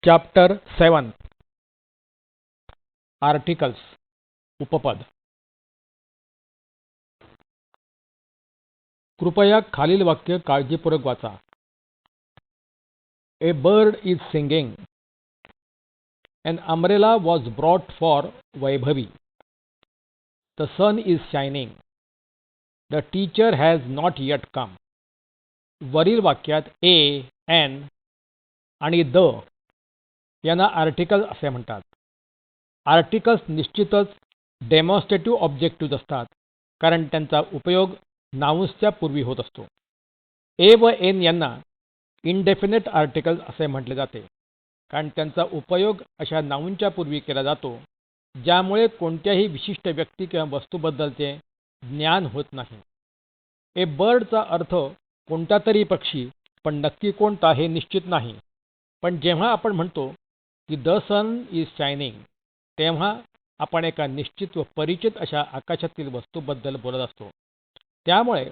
Chapter 7 articles उपपद. कृपया खालील वाक्य काळजीपूर्वक वाचा. A bird is singing. An umbrella was brought for Vaibhavi. The sun is shining. The teacher has not yet come. वरील वाक्यात ए, एन आणि द यांना आर्टिकल असे म्हणतात. आर्टिकल्स निश्चितच डेमॉन्स्ट्रेटिव्ह ऑब्जेक्टिव्ह असतात, कारण त्यांचा उपयोग नाउन्सच्या पूर्वी होत असतो. ए व एन यांना इनडेफिनेट आर्टिकल्स असे म्हटले जाते, कारण त्यांचा उपयोग अशा नाउनच्या पूर्वी केला जातो ज्यामुळे कोणत्याही विशिष्ट व्यक्ती किंवा वस्तूबद्दलचे ज्ञान होत नाही. ए बर्डचा अर्थ कोणता तरी पक्षी, पण नक्की कोणता हे निश्चित नाही. पण जेव्हा आपण म्हणतो की द सन इज शायनिंग, तेव्हा आपण एका निश्चित व परिचित अशा आकाशातील वस्तूबद्दल बोलत असतो. त्यामुळे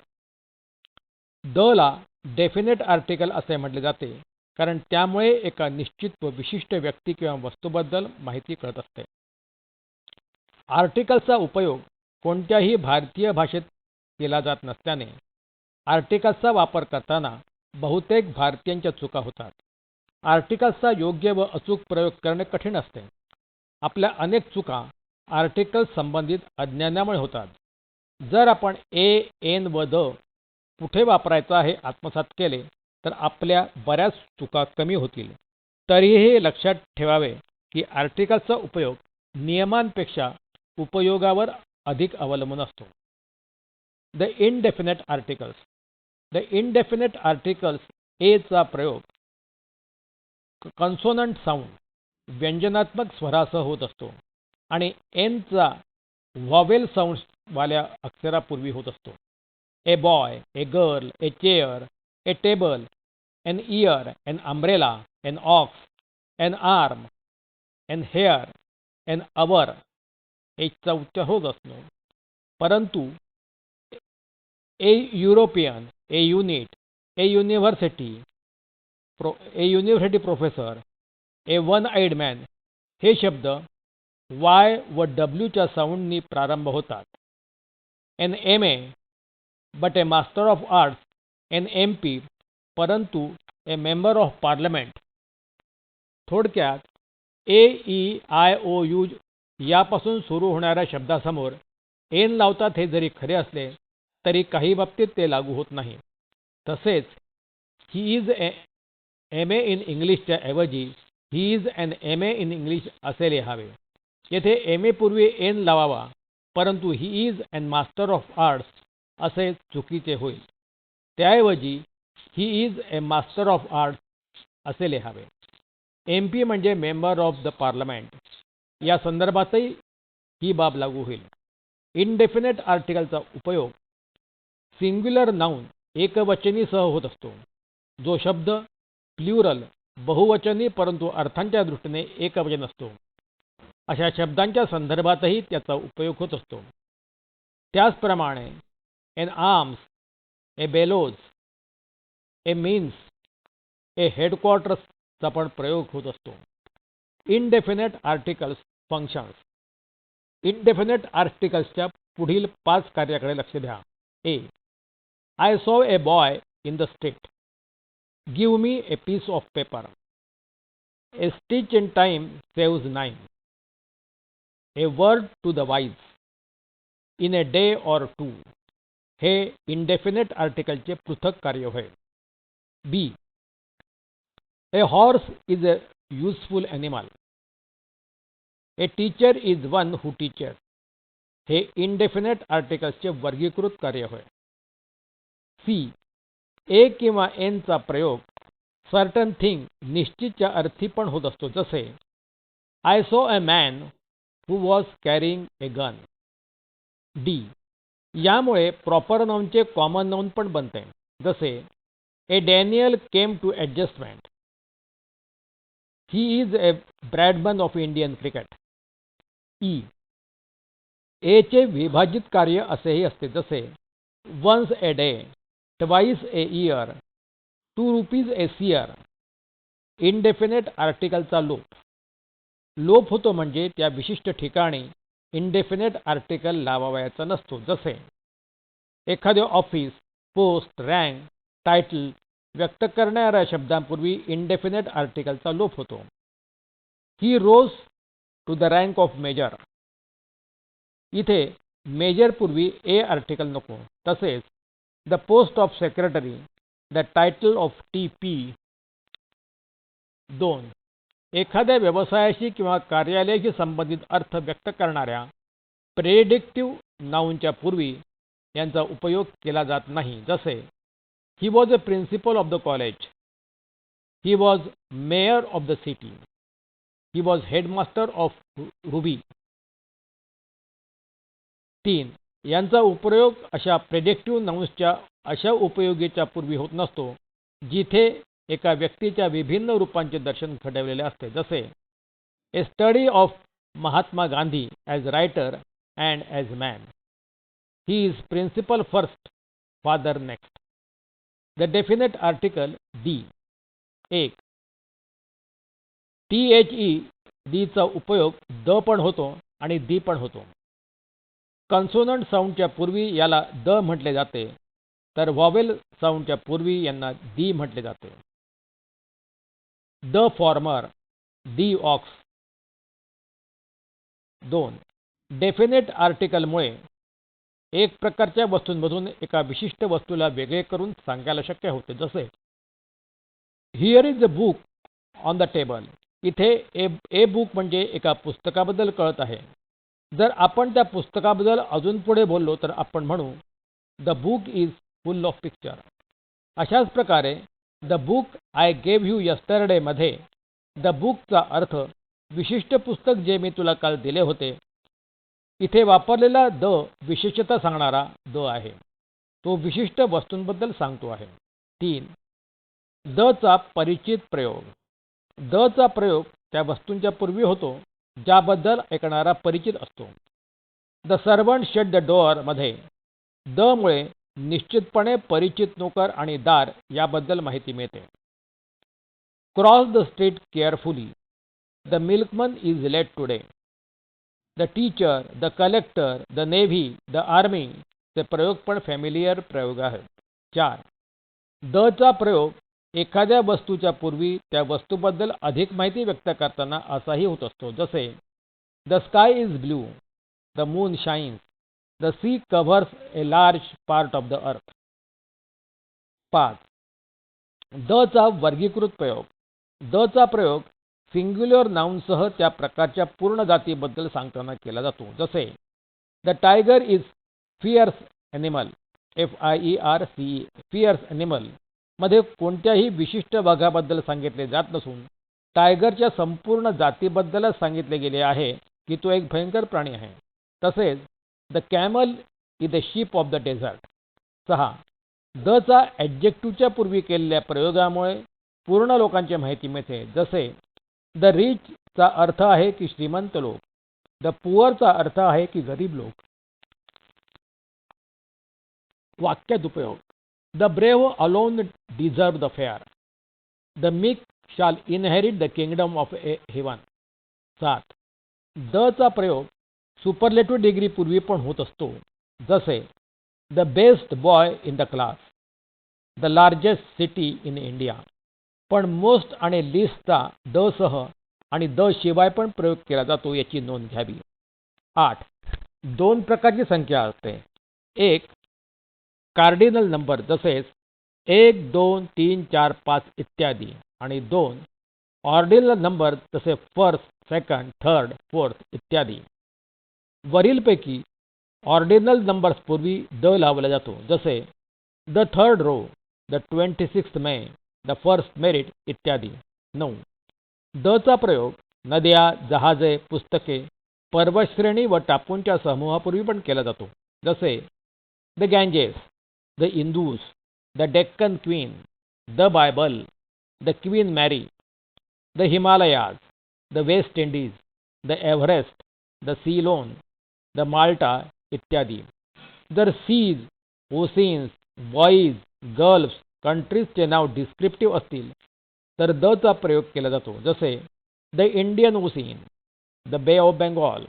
द ला डेफिनेट आर्टिकल असे म्हटले जाते, कारण त्यामुळे एका निश्चित व विशिष्ट व्यक्ती किंवा वस्तूबद्दल माहिती कळत असते. आर्टिकल्सचा उपयोग कोणत्याही भारतीय भाषेत केला जात नसल्याने आर्टिकल्सचा वापर करताना बहुतेक भारतीयांच्या चुका होतात. आर्टिकल्सचा योग्य व अचूक प्रयोग करणे कठीण असते. आपल्या अनेक चुका आर्टिकल्स संबंधित अज्ञानामुळे होतात. जर आपण ए, एन व द कुठे वापरायचा हे आत्मसात केले तर आपल्या बऱ्याच चुका कमी होतील. तरीही लक्षात ठेवावे की आर्टिकल्सचा उपयोग नियमांपेक्षा उपयोगावर अधिक अवलंबून असतो. The indefinite articles. The indefinite articles एचा प्रयोग कन्सोनंट साऊंड व्यंजनात्मक स्वरासह होत असतो आणि एनचा व्हॉवेल साऊंड्सवाल्या अक्षरापूर्वी होत असतो. A boy, a girl, a chair, a table, an year, an umbrella, an ox, an arm, an heir, an hour एचा उच्चार होत असतो. परंतु a European, a unit, a university professor, a one eyed man हे शब्द Y व डब्ल्यूच्या साऊंडनी प्रारंभ होतात. An M A, but a master of arts, an M P, परंतु ए मेंबर ऑफ पार्लमेंट. थोडक्यात A, E, I, O, you यापासून सुरू होणाऱ्या शब्दासमोर एन लावतात हे जरी खरे असले तरी काही बाबतीत ते लागू होत नाही. तसेच he is M A in इंग्लिशच्या ऐवजी he is an M A in English असे लिहावे. येथे एम ए पूर्वी एन लावावा, परंतु he is an master of arts असे चुकीचे होईल. त्याऐवजी he is a master of arts असे लिहावे. एम पी म्हणजे मेंबर ऑफ द पार्लमेंट. या संदर्भातही ही बाब लागू होईल. इनडेफिनेट आर्टिकलचा उपयोग सिंग्युलर नाउन एकवचनीसह होत असतो. जो शब्द प्ल्युरल बहुवचनी परंतु अर्थांच्या दृष्टीने एकवचन असतो, अशा शब्दांच्या संदर्भातही त्याचा उपयोग होत असतो. त्याचप्रमाणे an arms, a bellows, a means, a हेडक्वार्टर्सचा पण प्रयोग होत असतो. Indefinite articles functions. इनडेफिनेट आर्टिकल्सच्या पुढील 5 कार्याकडे लक्ष द्या. A, I saw a boy in the street. Give me a piece of paper. A stitch in time saves 9. A word to the wise. In a day or 2 हे indefinite आर्टिकलचे पृथक कार्य होय. B, a horse is a useful animal. A teacher is one who teachers हे indefinite आर्टिकल्सचे वर्गीकृत कार्य होय. C, ए किंवा एनचा प्रयोग सर्टन थिंग निश्चितच्या अर्थी पण होत असतो. जसे I saw a man who was carrying a gun. D, यामुळे प्रॉपर नाउनचे कॉमन नाउन पण बनते. जसे a Daniel came to adjustment. He is a Bradman of Indian cricket. E, एचे विभाजित कार्य असेही असते. जसे once a day, twice a year, 2 rupees a seer. Indefinite आर्टिकलचा लोप. लोप होतो म्हणजे त्या विशिष्ट ठिकाणी इनडेफिनेट आर्टिकल लावावयाचा नसतो. जसे एखादे ऑफिस, पोस्ट, रँक, टायटल व्यक्त करणाऱ्या शब्दांपूर्वी इनडेफिनेट आर्टिकलचा लोप होतो. He rose to the rank of major. इथे मेजर पूर्वी ए आर्टिकल नको. तसेच the post of secretary, the title of TP. 2. एखाद्या व्यवसायाशी किंवा कार्यालयाशी संबंधित अर्थ व्यक्त करणाऱ्या प्रेडिक्टिव्ह नाऊनच्या पूर्वी यांचा उपयोग केला जात नाही. जसे he was a principal of the college, he was mayor of the city, he was headmaster of Ruby. 3. यांचा उपयोग अशा प्रेडिक्टिव्ह नाउन्सच्या अशा उपयोगीच्या पूर्वी होत नसतो जिथे एका व्यक्तीच्या विभिन्न रूपांचे दर्शन घडवलेले असते. जसे a study of Mahatma Gandhi as writer and as man, he is principal first, father next. The definite article the. 1. THE चा उपयोग द पण होतो आणि दी पण होतो. कन्सोनंट साऊंडच्या पूर्वी याला द म्हटले जाते, तर व्हॉवेल साऊंडच्या पूर्वी यांना दी म्हटले जाते. The former, the ox. 2. Definite आर्टिकलमुळे एक प्रकारच्या वस्तूंमधून एका विशिष्ट वस्तूला वेगळे करून सांगायला शक्य होते. जसे here is a book on the table. इथे ए बुक म्हणजे एका पुस्तकाबद्दल कळत आहे. जर आपण त्या पुस्तकाबद्दल अजून पुढे बोललो तर आपण म्हणू the book is full of picture. अशाच प्रकारे the book I gave you yesterday मध्ये द बुकचा अर्थ विशिष्ट पुस्तक जे मी तुला काल दिले होते. इथे वापरलेला द विशेषता सांगणारा द आहे. तो विशिष्ट वस्तूंबद्दल सांगतो आहे. 3. द चा परिचित प्रयोग. द चा प्रयोग त्या वस्तूंच्या पूर्वी होतो ज्याबद्दल ऐकणारा परिचित असतो. The servant shut the door मध्ये द मुळे निश्चितपणे परिचित नोकर आणि दार याबद्दल माहिती मिळते. Cross the street carefully, the milkman is late today. The teacher, the collector, the navy, the army चे प्रयोग पण फॅमिलियर प्रयोग आहेत. 4. द चा प्रयोग एखाद्या वस्तूच्या पूर्वी त्या वस्तूबद्दल अधिक माहिती व्यक्त करताना असाही होत असतो. जसे the sky is blue, the moon shines, the sea covers a large part of the earth. 5. The चा वर्गीकृत प्रयोग. द चा प्रयोग सिंग्युलर नाउनसह त्या प्रकारच्या पूर्ण जातीबद्दल सांगताना केला जातो. जसे the tiger is fears animal, FIERCE, fears animal मध्ये कोणत्याही विशिष्ट वाघाबद्दल सांगितले जात नसून टायगरच्या संपूर्ण जातीबद्दलच सांगितले गेले आहे की तो एक भयंकर प्राणी आहे. तसेच the camel is the ship of the dessert. 6. The चा ॲडजेक्टिव्हच्या पूर्वी केलेल्या प्रयोगामुळे पूर्ण लोकांची माहिती मिळते. जसे द रिच चा अर्थ आहे की श्रीमंत लोक, द पुअर चा अर्थ आहे की गरीब लोक. वाक्यात उपयोग. The brave alone deserve the fair, the meek shall inherit the kingdom of heaven. 7. The चा प्रयोग सुपरलेटिव्ह डिग्री पूर्वी पण होत असतो. जसे the best boy in the class, the largest city in India. पण मोस्ट आणि लिस्टचा द सह आणि द शिवाय पण प्रयोग केला जातो याची नोंद घ्यावी. 8. 2 प्रकारची संख्या असते. एक कार्डिनल नंबर जसेच 1, 2, 3, 4, 5 इत्यादी. आणि 2 ऑर्डिनल नंबर जसे फर्स्ट, सेकंड, थर्ड, फोर्थ इत्यादी. वरीलपैकी ऑर्डिनल नंबर्स पूर्वी द लावला जातो. जसे the third row, the 26th May, the first merit इत्यादी. 9. द चा प्रयोग नद्या, जहाजे, पुस्तके, पर्वतश्रेणी व टापूंच्या समूहापूर्वी पण केला जातो. जसे the Ganges, the Indus, the Deccan Queen, the Bible, the Queen Mary, the Himalayas, the West Indies, the Everest, the Ceylon, the Malta इत्यादी. जर सीज, ओशिन्स, बॉईज, गर्ल्स, कंट्रीजचे नाव डिस्क्रिप्टिव्ह असतील तर दचा प्रयोग केला जातो. जसे the Indian Ocean, the Bay of Bengal,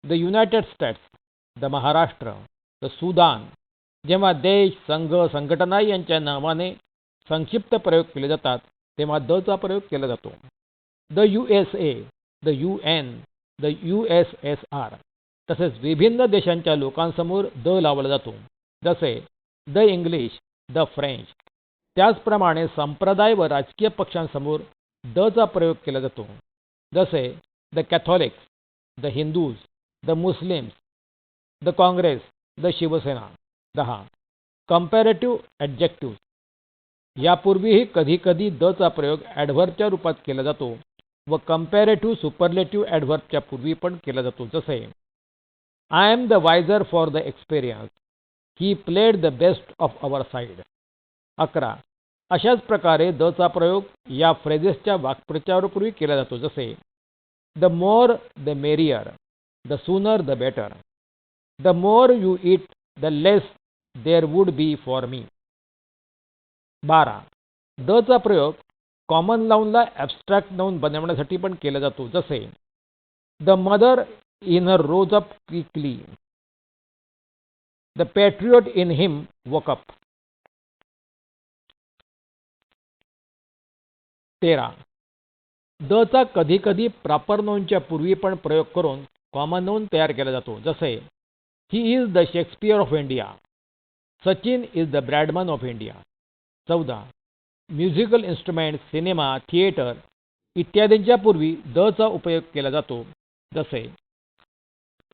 the United States, the Maharashtra, the Sudan. जेव्हा देश, संघ, संघटना यांच्या नावाने संक्षिप्त प्रयोग केले जातात तेव्हा दचा प्रयोग केला जातो. The USA, the UN, the USSR. तसेच विभिन्न देशांच्या लोकांसमोर द लावला जातो. जसे द इंग्लिश, द फ्रेंच. त्याचप्रमाणे संप्रदाय व राजकीय पक्षांसमोर दचा प्रयोग केला जातो. जसे the Catholics, the Hindus, the Muslims, the Congress, the Shiv Sena. 10. Comparative adjective. यापूर्वीही कधीकधी दचा प्रयोग ॲडव्हर्बच्या रूपात केला जातो व कंपॅरेटिव्ह सुपरलेटिव्ह ॲडव्हर्बच्या पूर्वी पण केला जातो. जसे I am the wiser for the experience, he played the best of our side. 11. अशाच प्रकारे दचा प्रयोग या फ्रेजेसच्या वाक्प्रचारापूर्वी केला जातो. जसे the more the merrier, the sooner the better. The more you eat the less there would be for me. 12. दचा प्रयोग common नाऊनला abstract noun बनवण्यासाठी पण केला जातो. जसे the mother in her rose up quickly, the patriot in him woke up. 13. दचा कधीकधी proper नाऊनच्या पूर्वी पण प्रयोग करून कॉमन नाऊन तयार केला जातो. जसे he is the Shakespeare of India, Sachin is the Bradman of India. 14. Musical instrument, cinema, theatre इत्यादींच्या पूर्वी दचा उपयोग केला जातो. जसे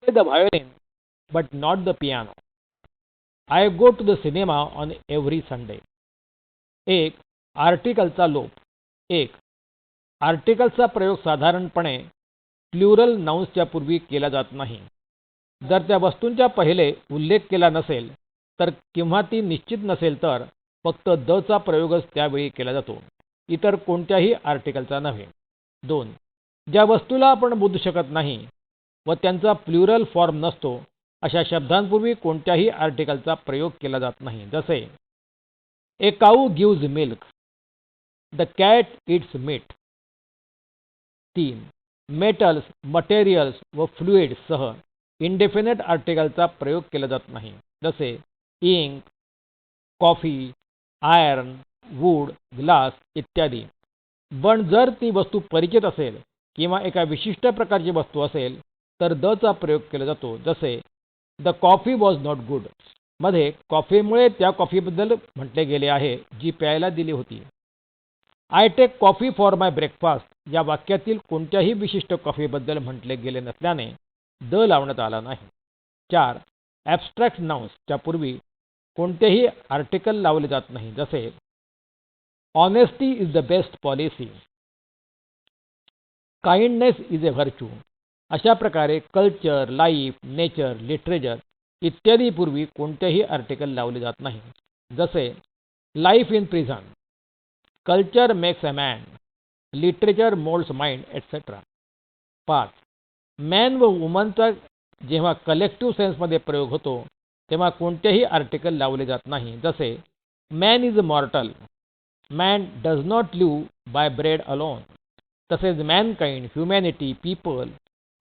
play the violin but not the piano. I go to the cinema on every Sunday. 1. आर्टिकलचा लोप. 1. आर्टिकलचा प्रयोग साधारणपणे प्लुरल नाउन्सच्या पूर्वी केला जात नाही. जर त्या वस्तूंच्या पहिले उल्लेख केला नसेल तर किंवा ती निश्चित नसेल तर फक्त दचा प्रयोगच त्यावेळी केला जातो, इतर कोणत्याही आर्टिकलचा नव्हे. 2. ज्या वस्तूला आपण मोजू शकत नाही व त्यांचा प्लुरल फॉर्म नसतो अशा शब्दांपूर्वी कोणत्याही आर्टिकलचा प्रयोग केला जात नाही. जसे a cow gives milk, the cat eats meat. 3. Metals, materials व फ्लुइड्ससह इंडेफिनेट आर्टिकलचा प्रयोग केला जात नाही. जसे ink, coffee, iron, wood, glass इत्यादी. पण जर ती वस्तू परिचित असेल किंवा एका विशिष्ट प्रकारची वस्तू असेल तर दचा प्रयोग केला जातो. जसे the coffee was not good मध्ये कॉफीमुळे त्या कॉफीबद्दल म्हटले गेले आहे जी प्यायला दिली होती. I take coffee for my breakfast या वाक्यातील कोणत्याही विशिष्ट कॉफीबद्दल म्हटले गेले नसल्याने द लावण्यात आला नाही. 4. ॲबस्ट्रॅक्ट नाउन्सच्या पूर्वी कोणतेही आर्टिकल लावले जात नाही. जसे honesty is the best policy, kindness is a virtue. अशा प्रकारे कल्चर, लाईफ, नेचर, लिटरेचर इत्यादी पूर्वी कोणतेही आर्टिकल लावले जात नाही. जसे life in prison, culture makes a man, literature moulds mind etcetera. 5. Man व वुमनचा जेव्हा कलेक्टिव्ह सेन्समध्ये प्रयोग होतो तेव्हा कोणतेही आर्टिकल लावले जात नाही. जसे man is mortal, man does not live by bread alone. तसेच मॅनकाइंड, ह्युमॅनिटी, पीपल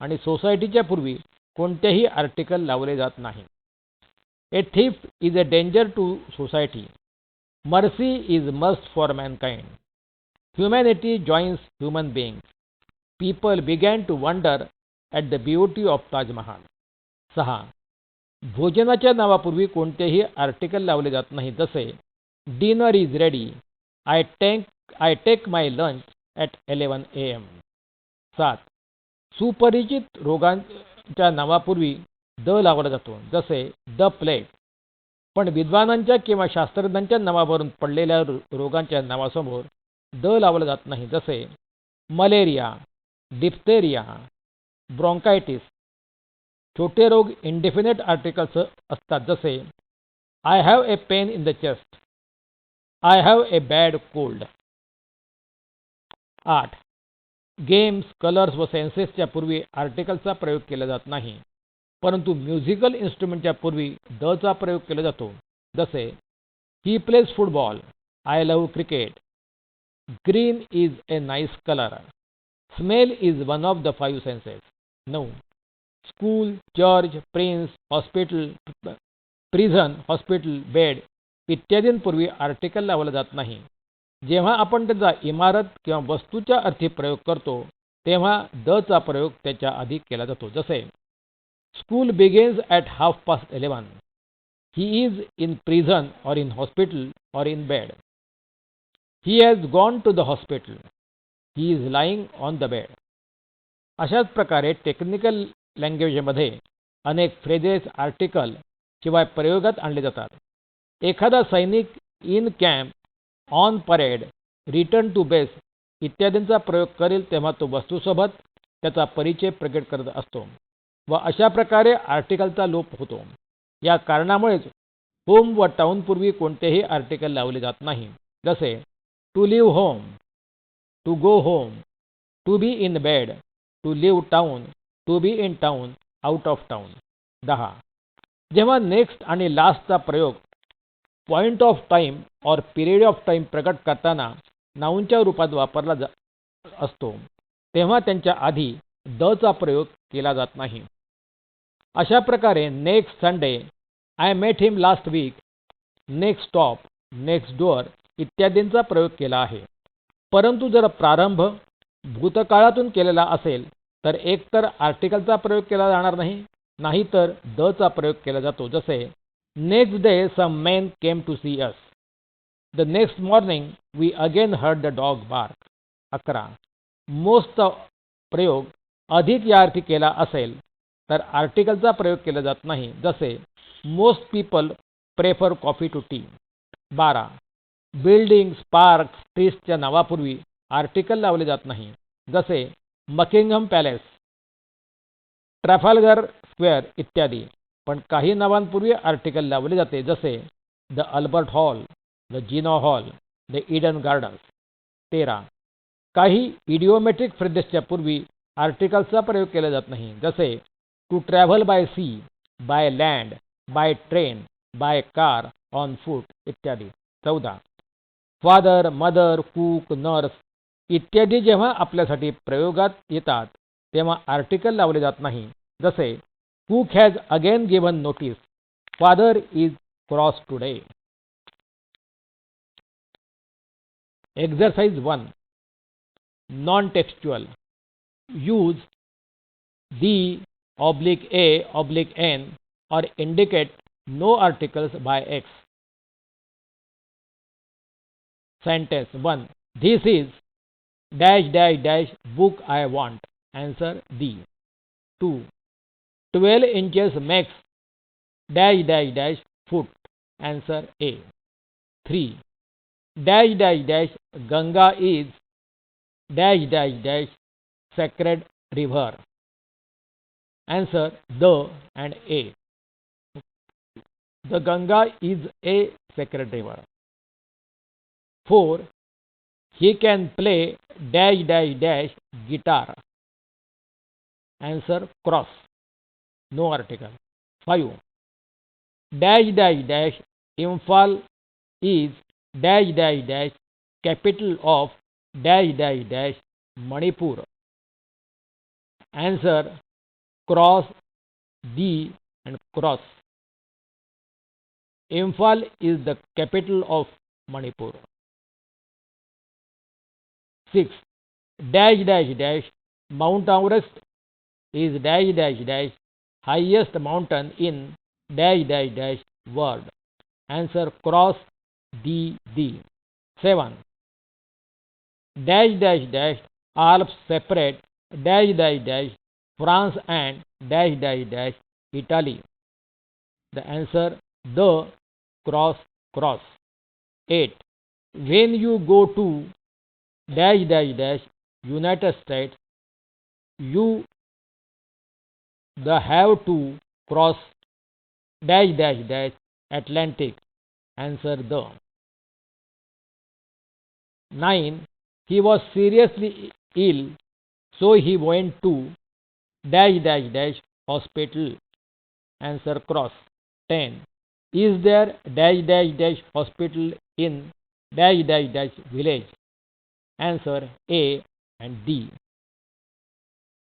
आणि सोसायटीच्या पूर्वी कोणतेही आर्टिकल लावले जात नाही. A thief is a danger to society, mercy is must for mankind. Humanity joins human beings. People began to wonder at the beauty of Taj Mahal. 6. भोजनाच्या नावापूर्वी कोणतेही आर्टिकल लावले जात नाही. जसे dinner is ready, I take my lunch at 11 AM. 7. सुपरिचित रोगांच्या नावापूर्वी the लावला जातो. जसे द प्लेग. पण विद्वानांच्या किंवा शास्त्रज्ञांच्या नावावरून पडलेल्या रोगांच्या नावासमोर द लावला जात नाही. जसे मलेरिया, डिप्थेरिया, ब्रॉन्कायटिस. छोटे रोग इंडेफिनेट आर्टिकल्स असतात. जसे I have a pain in the chest, I have a bad cold. 8. Games, colours व सेन्सेसच्या पूर्वी आर्टिकलचा प्रयोग केला जात नाही, परंतु म्युझिकल इन्स्ट्रुमेंटच्या पूर्वी दचा प्रयोग केला जातो. जसे he plays football, I love cricket. Green is a nice color. Smell is one of the five senses. 9. School, church, prince, hospital, prison, hospital, bed इत्यादींपूर्वी आर्टिकल लावला जात नाही. जेव्हा आपण त्याचा इमारत किंवा वस्तूच्या अर्थी प्रयोग करतो तेव्हा दचा प्रयोग त्याच्या आधी केला जातो. जसे school begins at 11:30. He is in prison और इन हॉस्पिटल और in bed. He has gone to the hospital. He is lying on the bed. अशाच प्रकारे टेक्निकल लँग्वेजमध्ये अनेक फ्रेजेस आर्टिकल शिवाय प्रयोगात आणले जातात. एखादा सैनिक in camp, on parade, return to base इत्यादींचा प्रयोग करेल तेव्हा तो वस्तूसोबत त्याचा परिचय प्रकट करत असतो व अशा प्रकारे आर्टिकलचा लोप होतो. या कारणामुळेच होम व टाऊनपूर्वी कोणतेही आर्टिकल लावले जात नाही. जसे to leave home, to go home, to be in bed, to leave town, to be in town, out of town. 10. जेव्हा नेक्स्ट आणि लास्टचा प्रयोग पॉईंट ऑफ टाईम और पिरियड ऑफ टाईम प्रकट करताना नाऊनच्या रूपात वापरला असतो तेव्हा त्यांच्या आधी दचा प्रयोग केला जात नाही. अशा प्रकारे next Sunday, I met him last week, next stop, next door इत्यादींचा प्रयोग केला आहे. परंतु जर प्रारंभ भूतकाळातून केलेला असेल तर एकतर आर्टिकलचा प्रयोग केला जाणार नाही, नाहीतर दचा प्रयोग केला जातो. जसे next day some men came to see us. The next morning we again heard the dog bark. 11. मोस्टचा प्रयोग अधिक या अर्थी केला असेल तर आर्टिकलचा प्रयोग केला जात नाही. जसे most people prefer coffee to tea. 12. Buildings, park, ट्रीजच्या नावापूर्वी आर्टिकल लावले जात नाही. जसे बकिंगहम पॅलेस, ट्रॅफल्गर स्क्वेअर इत्यादी. पण काही नावांपूर्वी आर्टिकल लावले जाते. जसे द अल्बर्ट हॉल, द जिनो हॉल, द ईडन गार्डन्स. 13. काही इडिओमेट्रिक फ्रेजेसच्या पूर्वी आर्टिकल्सचा प्रयोग केला जात नाही. जसे to travel by sea, by land, by train, by car, on foot इत्यादी. 14. फादर, मदर, कूक, नर्स इत्यादी जेव्हा आपल्यासाठी प्रयोगात येतात तेव्हा आर्टिकल लावले जात नाही. जसे cook has again given notice, father is cross today. Exercise 1. Non textual. Use the, oblique a, oblique n or indicate no articles by x. Sentence 1. This is dash dash dash book I want. Answer D. 2. 12 inches makes dash dash dash foot. Answer A. 3. Dash dash dash Ganga is dash dash dash sacred river. Answer the and A. The Ganga is a sacred river. 4. He can play dash dash dash guitar. Answer cross. No article. 5. Dash dash dash Imphal is dash dash dash capital of dash dash dash Manipur. Answer cross D and cross. Imphal is the capital of Manipur. 6. Dash dash dash Mount Everest is dash dash dash highest mountain in dash dash dash world. Answer cross D D. 7. Dash dash dash Alps separate dash dash dash France and dash dash dash Italy. The answer the cross cross. 8. When you go to dash dash dash United States, you the have to cross dash dash dash Atlantic. Answer the. 9. He was seriously ill, so he went to dash dash dash hospital. Answer cross. 10. Is there dash dash dash hospital in dash dash dash village? Answer A and D.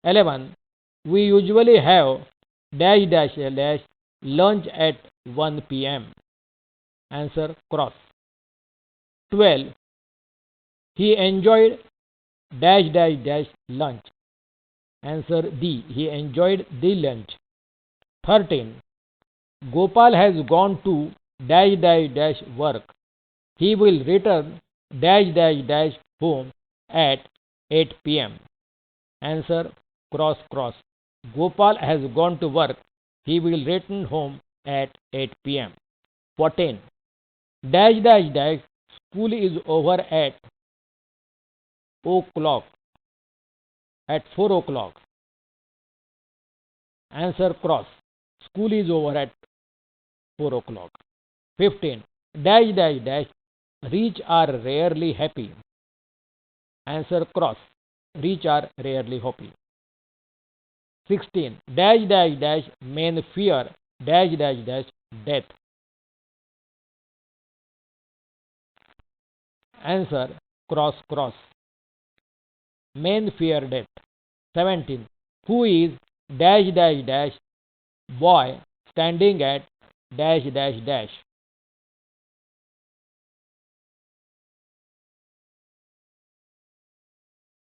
11. We usually have dash dash dash lunch at 1 p.m. Answer cross. 12. He enjoyed dash dash dash lunch. Answer D. He enjoyed the lunch. 13. Gopal has gone to dash dash dash work. He will return dash dash dash home at 8 p.m. Answer cross cross. Gopal has gone to work. He will return home at 8 p.m. 14. Dash dash dash school is over at o'clock. At 4 o'clock. Answer cross. School is over at 4 o'clock. 15. Dash dash dash rich are rarely happy. Answer cross. Rich are rarely happy. 16. Dash dash dash men fear dash dash dash death. Answer cross cross. Men fear death. 17. Who is dash dash dash boy standing at dash dash dash?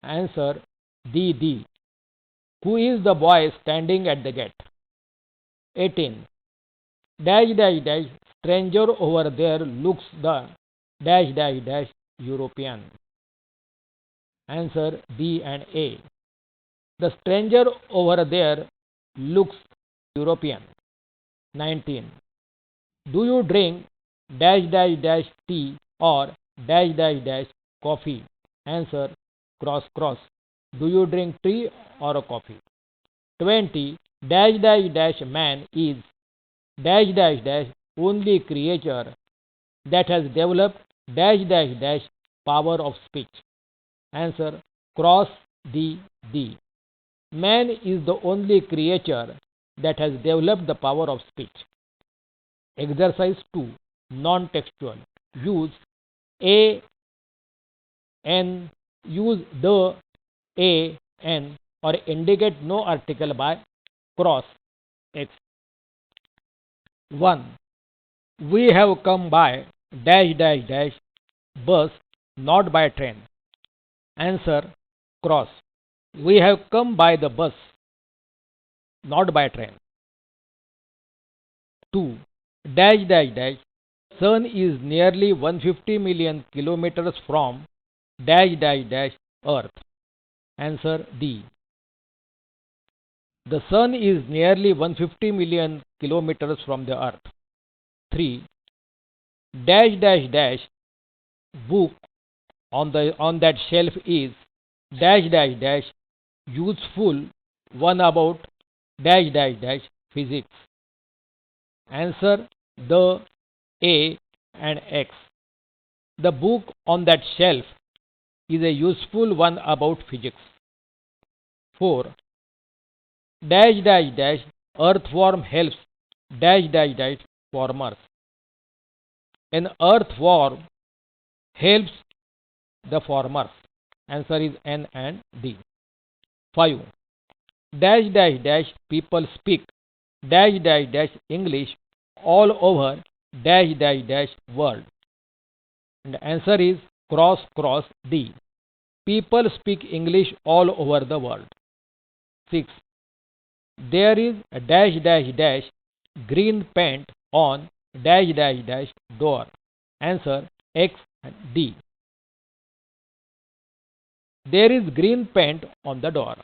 Answer D D. Who is the boy standing at the gate? 18. Dash dash dash stranger over there looks the dash dash dash European. Answer B and A. The stranger over there looks European. 19. Do you drink dash dash dash tea or dash dash dash coffee? Answer cross cross. Do you drink tea or a coffee? 20. Dash dash dash man is dash dash dash only creature that has developed dash dash dash power of speech. Answer cross D D. Man is the only creature that has developed the power of speech. Exercise 2. Non-textual. Use a, n, use the, a, n or indicate no article by cross X. 1. We have come by dash dash dash bus, not by train. Answer cross. We have come by the bus, not by train. 2. Dash dash dash sun is nearly 150 million kilometers from dash dash dash earth. Answer D. The sun is nearly 150 million kilometers from the earth. 3. Dash dash dash book on that shelf is dash dash dash useful one about dash dash dash physics. Answer the A and X. The book on that shelf is a useful one about physics. 4. Dash dash dash earthworm helps dash dash dash farmers. An earthworm helps the farmers. Answer is N and D. 5. Dash dash dash people speak dash dash dash English all over dash dash dash world. And the answer is cross cross D. People speak English all over the world. 6. There is a dash dash dash green paint on dash dash dash door. Answer X and D. There is green paint on the door.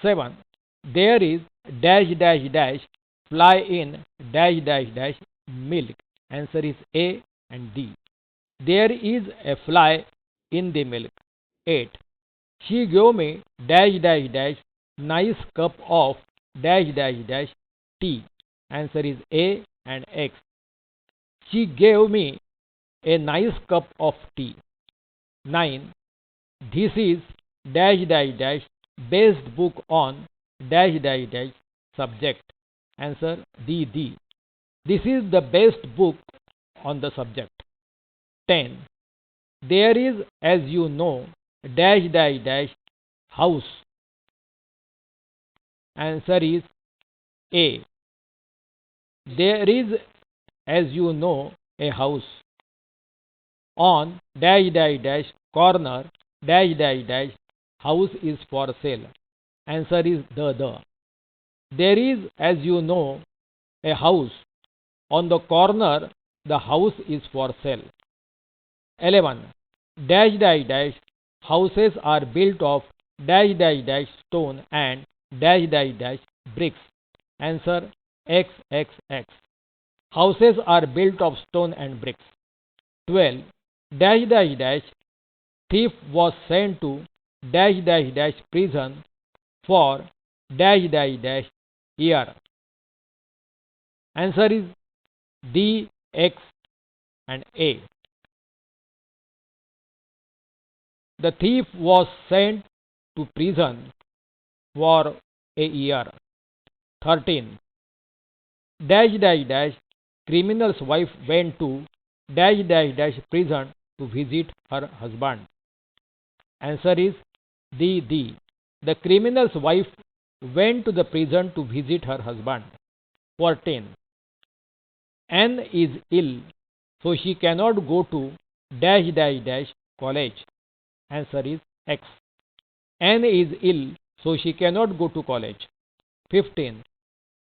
7. There is dash dash dash fly in dash dash dash milk. Answer is A and D. There is a fly in the milk. 8. She gave me dash dash dash nice cup of dash dash dash tea. Answer is A and X. She gave me a nice cup of tea. 9. This is dash dash dash best book on dash dash dash subject. Answer D D. This is the best book on the subject. 10. There is, as you know, dash dash dash house. Answer is A. There is, as you know, a house on dash dash dash corner dash dash dash house is for sale. Answer is the. There is, as you know, a house on the corner. The house is for sale. 11. Dash dash dash houses are built of dash dash dash stone and dash dash dash bricks. Answer XXX. Houses are built of stone and bricks. 12. Dash dash dash thief was sent to dash dash dash prison for dash dash dash year. Answer is D, X and A. The thief was sent to prison for a year. 13. Dash dash dash criminal's wife went to dash dash dash prison to visit her husband. Answer is D. The criminal's wife went to the prison to visit her husband. 14. Anne is ill, so she cannot go to dash dash dash college. Answer is X. Anne is ill, so she cannot go to college. 15.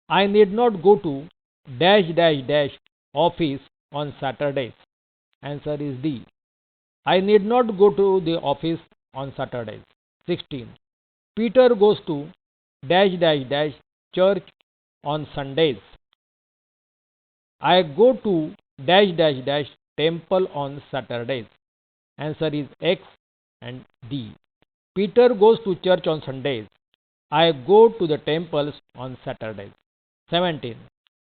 I need not go to dash dash dash office on Saturdays. Answer is D. I need not go to the office on Saturdays. 16. Peter goes to dash dash dash church on Sundays. I go to dash dash dash temple on Saturdays. Answer is X and D. Peter goes to church on Sundays. I go to the temples on Saturdays. 17.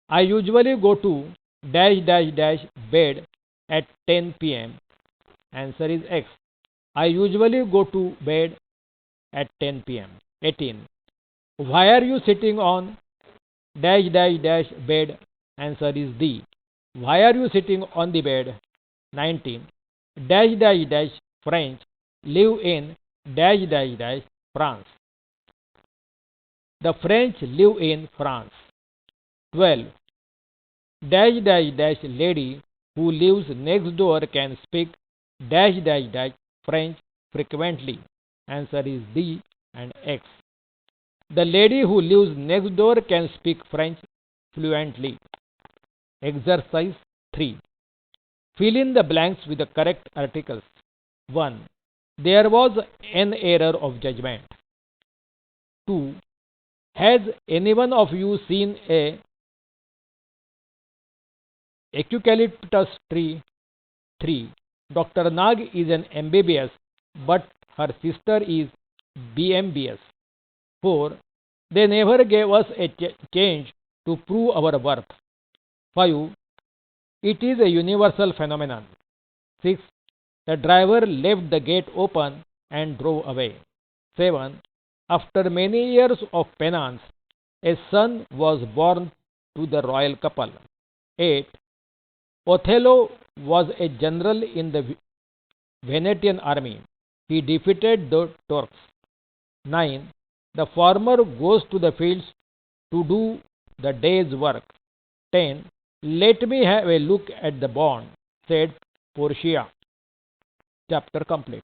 I usually go to dash dash dash bed at 10 p.m. Answer is X. I usually go to bed at 10 p.m. 18. Why are you sitting on dash dash dash bed? Answer is D. Why are you sitting on the bed? 19. Dash dash dash French live in dash dash dash France. The French live in France. 12. Dash dash dash lady who lives next door can speak dash dash dash French frequently. Answer is D and X. The lady who lives next door can speak French fluently. Exercise 3. Fill in the blanks with the correct articles. 1. There was an error of judgment. 2. Has any one of you seen a eucalyptus tree? 3. Dr. Nag is an MBBS, but her sister is BMBS. 4. They never gave us a change to prove our worth. 5. It is a universal phenomenon. 6. The driver left the gate open and drove away. 7. After many years of penance, a son was born to the royal couple. 8. Othello was a general in the Venetian army. He defeated the Turks. 9. The farmer goes to the fields to do the day's work. 10. Let me have a look at the bond, said Portia. Chapter complete.